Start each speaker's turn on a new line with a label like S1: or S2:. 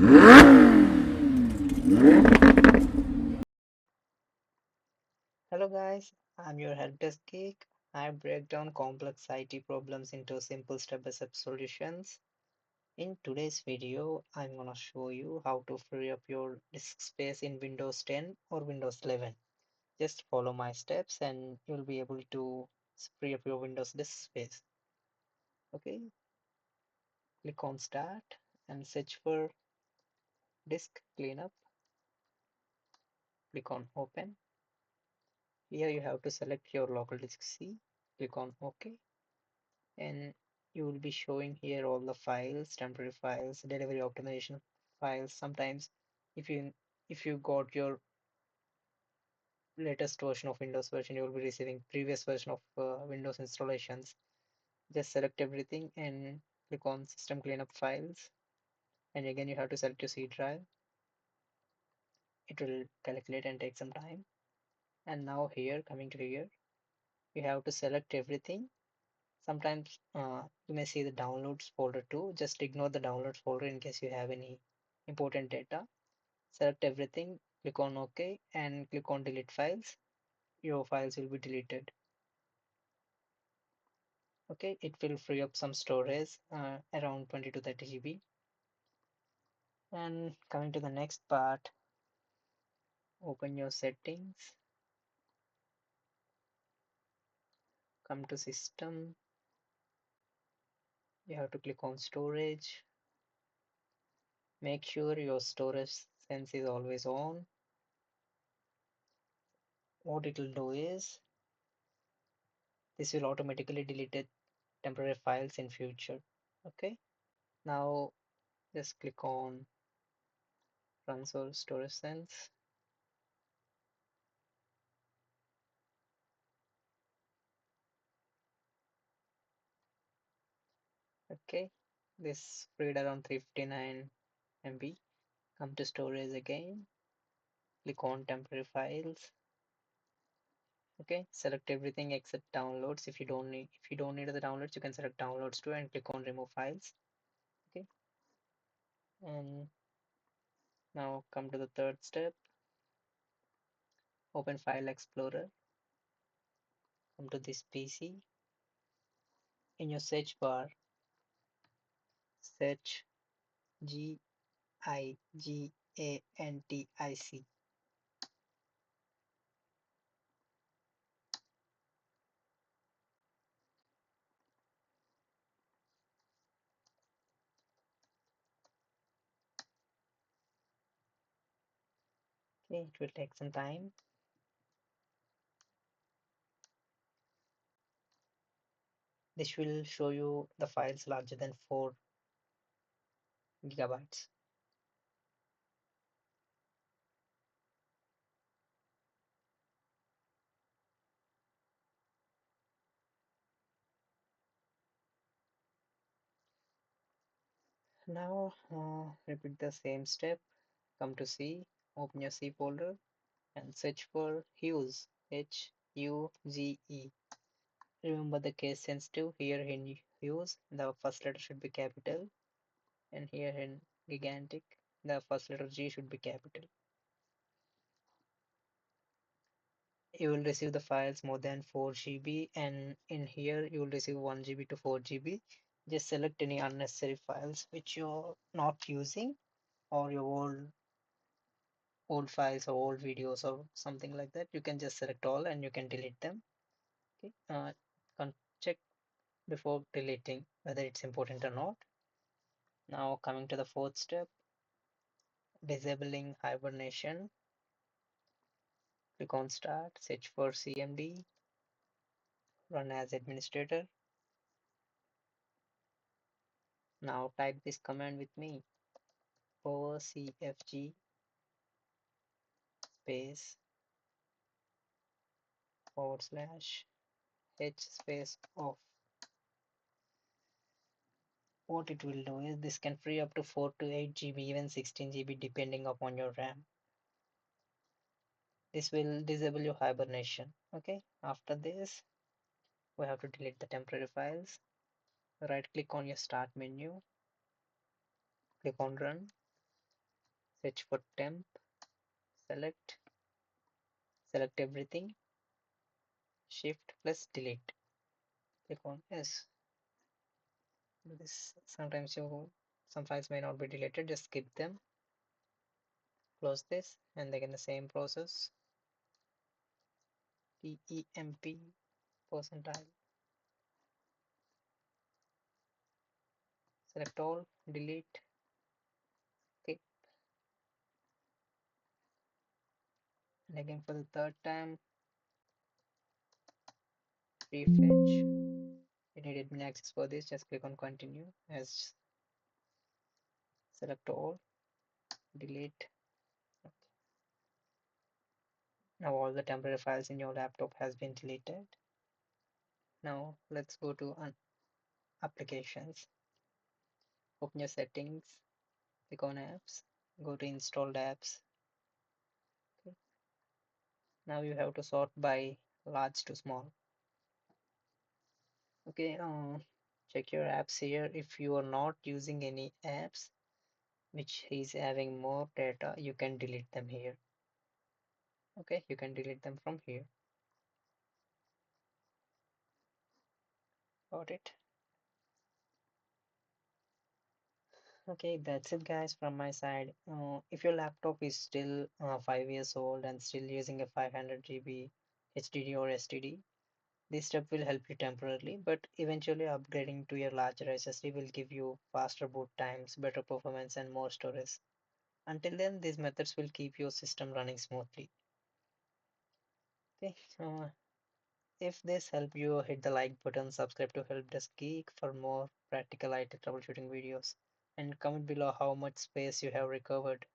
S1: Hello guys, I'm your Helpdesk Geek. I break down complex IT problems into simple step-by-step solutions. In today's video, I'm gonna show you how to free up your disk space in Windows 10 or Windows 11. Just follow my steps and you'll be able to free up your Windows disk space. Okay, click on Start and search for Disk Cleanup. Click on Open. Here you have to select your local disk C. Click on OK. And you will be showing here all the files, temporary files, delivery optimization files. Sometimes if you got your latest version of Windows version, you will be receiving previous version of Windows installations. Just select everything and click on system cleanup files, and again you have to select your C drive. It will calculate and take some time. And now here, coming to here, you have to select everything. Sometimes you may see the downloads folder too. Just ignore the downloads folder in case you have any important data. Select everything, click on OK, and click on delete files. Your files will be deleted. Okay, it will free up some storage, around 20 to 30 GB. And coming to the next part, open your settings, come to system. You have to click on storage. Make sure your storage sense is always on. What it will do is this will automatically delete temporary files in future. Okay, now just click on transfer storage sense. Okay, this freed around 359 MB. Come to storage again, click on temporary files. Okay, select everything except downloads. If you don't need the downloads, you can select downloads too and click on remove files. Okay, and now come to the third step. Open File Explorer. Come to this PC. In your search bar, search GIGANTIC. Okay, it will take some time. This will show you the files larger than 4 gigabytes. Now repeat the same step. Come to C, open your C folder and search for Hughes, H-U-G-E. Remember the case sensitive. Here in Hughes, the first letter should be capital, and here in gigantic, the first letter G should be capital. You will receive the files more than 4 GB, and in here you will receive 1 GB to 4 GB. Just select any unnecessary files which you're not using, or your old files or old videos or something like that. You can just select all and you can delete them. Okay, check before deleting whether it's important or not. Now coming to the fourth step, disabling hibernation. Click on start, search for CMD, run as administrator. Now type this command with me, cfg space / h space off. What it will do is this can free up to 4 to 8 GB, even 16 GB depending upon your RAM. This will disable your hibernation. Okay, after this we have to delete the temporary files. Right click on your start menu, click on run. Search for temp, select, select everything, shift plus delete. Click on yes. This sometimes some files may not be deleted, just skip them. Close this and again the same process. TEMP percentile. Select all, delete, skip, and again for the third time, prefetch. You need admin access for this, just click on continue as select all, delete. Now all the temporary files in your laptop has been deleted. Now let's go to applications. Open your settings, click on apps, go to installed apps. Okay. Now you have to sort by large to small. Okay, check your apps here. If you are not using any apps which is having more data, you can delete them here. Okay, you can delete them from here. Got it? Okay, that's it guys from my side. If your laptop is still 5 years old and still using a 500 GB HDD or STD, this step will help you temporarily, but eventually upgrading to your larger SSD will give you faster boot times, better performance, and more storage. Until then, these methods will keep your system running smoothly. Okay, if this helped you, hit the like button, subscribe to Helpdesk Geek for more practical IT troubleshooting videos, and comment below how much space you have recovered.